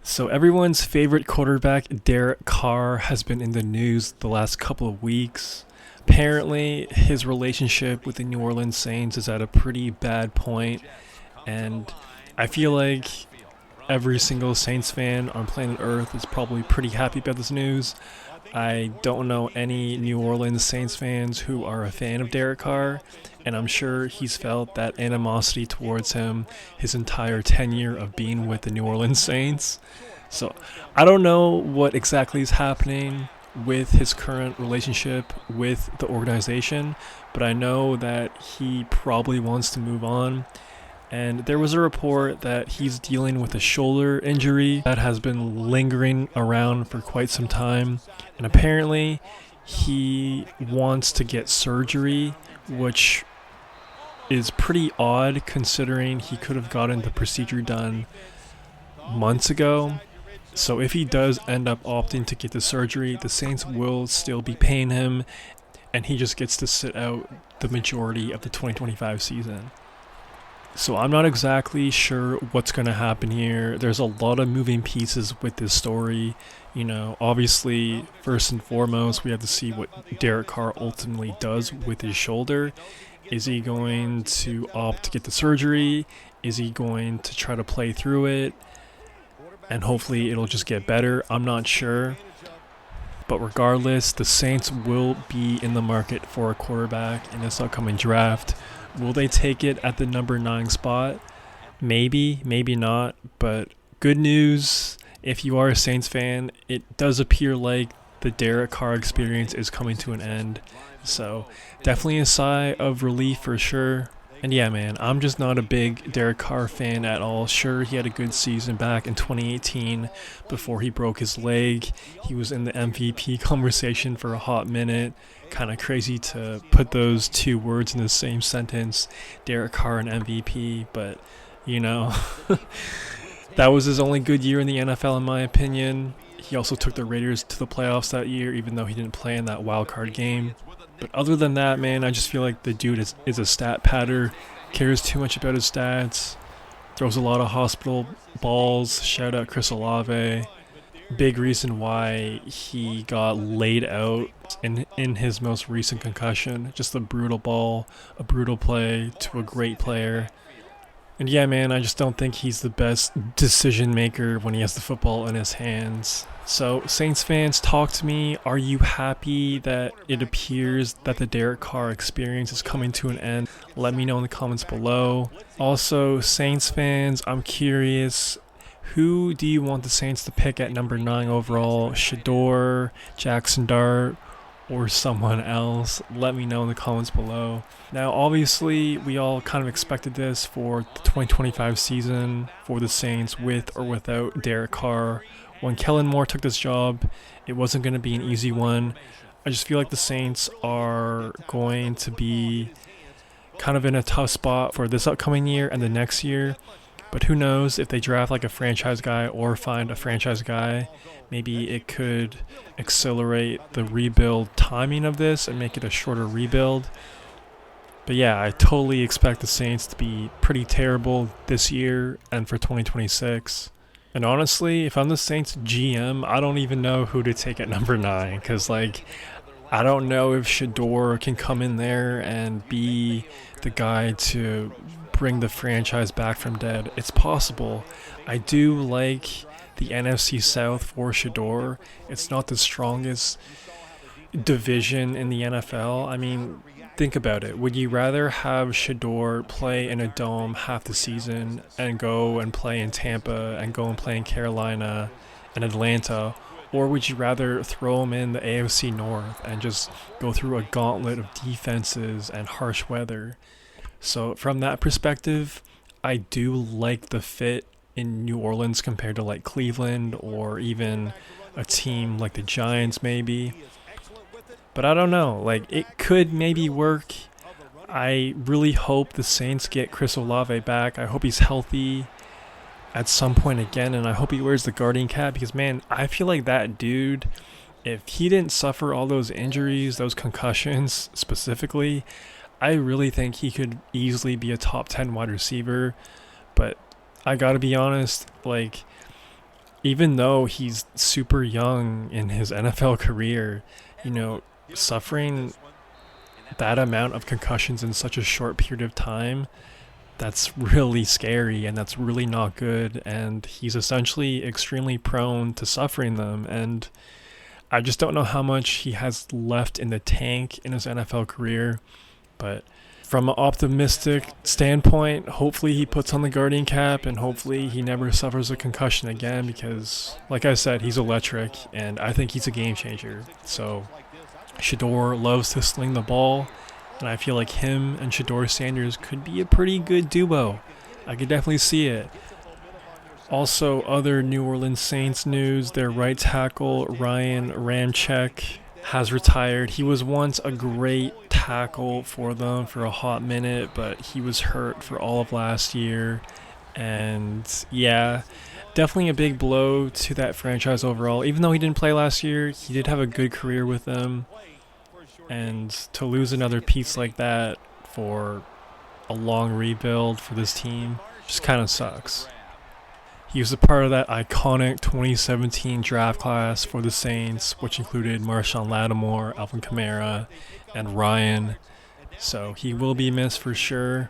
So everyone's favorite quarterback, Derek Carr, has been in the news the last couple of weeks. Apparently, his relationship with the New Orleans Saints is at a pretty bad point, and I feel like every single Saints fan on planet Earth is probably pretty happy about this news. I don't know any New Orleans Saints fans who are a fan of Derek Carr, and I'm sure he's felt that animosity towards him his entire tenure of being with the New Orleans Saints. So I don't know what exactly is happening with his current relationship with the organization, but I know that he probably wants to move on. And there was a report that he's dealing with a shoulder injury that has been lingering around for quite some time. And apparently, he wants to get surgery, which is pretty odd considering he could have gotten the procedure done months ago. So if he does end up opting to get the surgery, the Saints will still be paying him, and he just gets to sit out the majority of the 2025 season. So I'm not exactly sure what's going to happen here. There's a lot of moving pieces with this story. Obviously, first and foremost, we have to see what Derek Carr ultimately does with his shoulder. Is he going to opt to get the surgery? Is he going to try to play through it? And hopefully it'll just get better. I'm not sure. But regardless, the Saints will be in the market for a quarterback in this upcoming draft. Will they take it at the number 9 spot? Maybe, maybe not. But good news, if you are a Saints fan, it does appear like the Derek Carr experience is coming to an end. So definitely a sigh of relief for sure. And yeah, man, I'm just not a big Derek Carr fan at all. Sure, he had a good season back in 2018 before he broke his leg. He was in the MVP conversation for a hot minute. Kind of crazy to put those two words in the same sentence, Derek Carr and MVP, but that was his only good year in the NFL in my opinion. He also took the Raiders to the playoffs that year, even though he didn't play in that wild card game. But other than that, man, I just feel like the dude is a stat patter, cares too much about his stats, throws a lot of hospital balls. Shout out Chris Olave. Big reason why he got laid out in his most recent concussion. Just a brutal ball, a brutal play to a great player. And yeah, man, I just don't think he's the best decision maker when he has the football in his hands. So, Saints fans, talk to me. Are you happy that it appears that the Derek Carr experience is coming to an end? Let me know in the comments below. Also, Saints fans, I'm curious, who do you want the Saints to pick at number 9 overall? Shador, Jackson Dart, or someone else? Let me know in the comments below. Now, obviously, we all kind of expected this for the 2025 season for the Saints with or without Derek Carr. When Kellen Moore took this job, it wasn't going to be an easy one. I just feel like the Saints are going to be kind of in a tough spot for this upcoming year and the next year. But who knows, if they draft like a franchise guy or find a franchise guy, maybe it could accelerate the rebuild timing of this and make it a shorter rebuild. But yeah, I totally expect the Saints to be pretty terrible this year and for 2026. And honestly, if I'm the Saints GM, I don't even know who to take at number 9. Because, I don't know if Shador can come in there and be the guy to bring the franchise back from dead. It's possible. I do like the NFC South for Shador. It's not the strongest division in the NFL. I mean, think about it. Would you rather have Shador play in a dome half the season and go and play in Tampa and go and play in Carolina and Atlanta? Or would you rather throw him in the AFC North and just go through a gauntlet of defenses and harsh weather? So from that perspective, I do like the fit in New Orleans compared to Cleveland or even a team like the Giants maybe. But I don't know, it could maybe work. I really hope the Saints get Chris Olave back. I hope he's healthy at some point again, and I hope he wears the Guardian cap because, man, I feel like that dude, if he didn't suffer all those injuries, those concussions specifically, I really think he could easily be a top 10 wide receiver. But I gotta be honest, even though he's super young in his NFL career, you know, suffering that amount of concussions in such a short period of time, that's really scary and that's really not good. And he's essentially extremely prone to suffering them. And I just don't know how much he has left in the tank in his NFL career. But from an optimistic standpoint, hopefully he puts on the Guardian cap and hopefully he never suffers a concussion again because, like I said, he's electric and I think he's a game changer. So Shador loves to sling the ball, and I feel like him and Shador Sanders could be a pretty good duo. I could definitely see it. Also, other New Orleans Saints news, their right tackle, Ryan Ramczyk, has retired. He was once a great tackle for them for a hot minute, but he was hurt for all of last year. And yeah, definitely a big blow to that franchise overall. Even though he didn't play last year, he did have a good career with them. And to lose another piece like that for a long rebuild for this team just kind of sucks. He was a part of that iconic 2017 draft class for the Saints, which included Marshawn Lattimore, Alvin Kamara, and Ryan. So he will be missed for sure.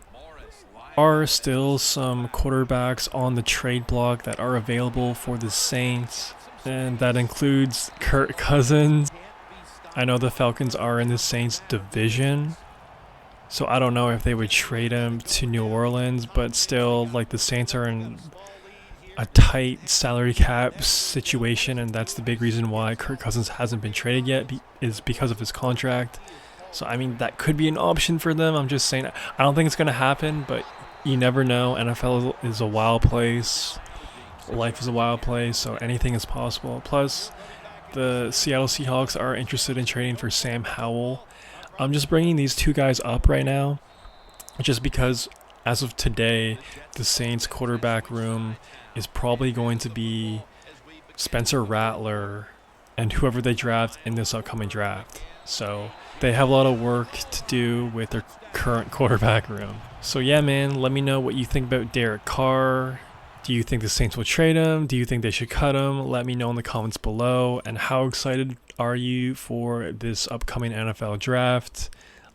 There are still some quarterbacks on the trade block that are available for the Saints, and that includes Kirk Cousins. I know the Falcons are in the Saints division, so I don't know if they would trade him to New Orleans, but still, like, the Saints are in a tight salary cap situation, and that's the big reason why Kirk Cousins hasn't been traded yet, is because of his contract. So, I mean, that could be an option for them. I'm just saying, I don't think it's going to happen, but you never know. NFL is a wild place. Life is a wild place, so anything is possible. Plus, the Seattle Seahawks are interested in trading for Sam Howell. I'm just bringing these two guys up right now just because as of today, the Saints quarterback room is probably going to be Spencer Rattler and whoever they draft in this upcoming draft. So they have a lot of work to do with their current quarterback room. So yeah, man, let me know what you think about Derek Carr. Do you think the Saints will trade him? Do you think they should cut him? Let me know in the comments below. And how excited are you for this upcoming NFL draft?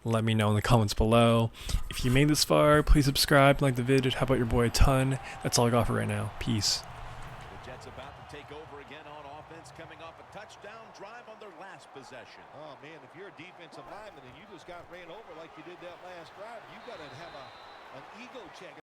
Let me know in the comments below. If you made this far, please subscribe, like the video. How about your boy a ton? That's all I got for right now. Peace. The Jets about to take over again on offense, coming off a touchdown drive on their last possession. Oh, man, if you're a defensive lineman and you just got ran over like you did that last drive, you got to have an ego check.